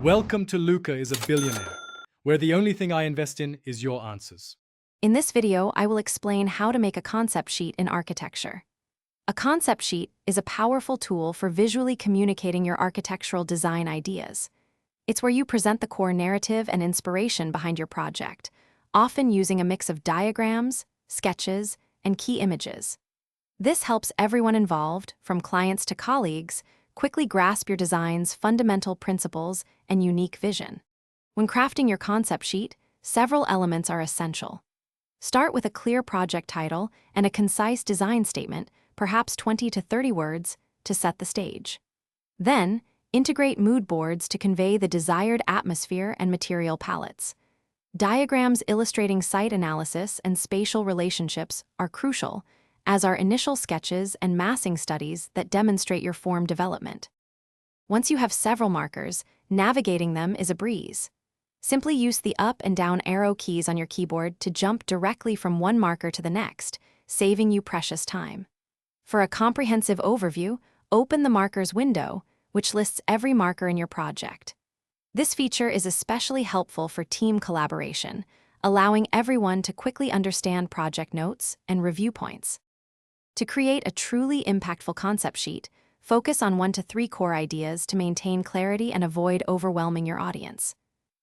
Welcome to Luca is a Billionaire, where the only thing I invest in is your answers. In this video, I will explain how to make a concept sheet in architecture. A concept sheet is a powerful tool for visually communicating your architectural design ideas. It's where you present the core narrative and inspiration behind your project, often using a mix of diagrams, sketches, and key images. This helps everyone involved, from clients to colleagues, quickly grasp your design's fundamental principles and unique vision. When crafting your concept sheet, several elements are essential. Start with a clear project title and a concise design statement, perhaps 20 to 30 words, to set the stage. Then, integrate mood boards to convey the desired atmosphere and material palettes. Diagrams illustrating site analysis and spatial relationships are crucial, as are initial sketches and massing studies that demonstrate your form development. Once you have several markers, navigating them is a breeze. Simply use the up and down arrow keys on your keyboard to jump directly from one marker to the next, saving you precious time. For a comprehensive overview, open the Markers window, which lists every marker in your project. This feature is especially helpful for team collaboration, allowing everyone to quickly understand project notes and review points. To create a truly impactful concept sheet, focus on 1 to 3 core ideas to maintain clarity and avoid overwhelming your audience.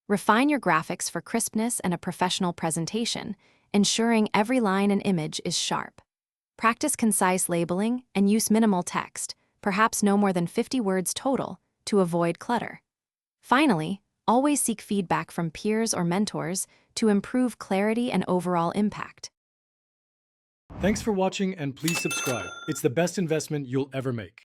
Refine your graphics for crispness and a professional presentation, ensuring every line and image is sharp. Practice concise labeling and use minimal text, perhaps no more than 50 words total, to avoid clutter. Finally, always seek feedback from peers or mentors to improve clarity and overall impact. Thanks for watching and please subscribe. It's the best investment you'll ever make.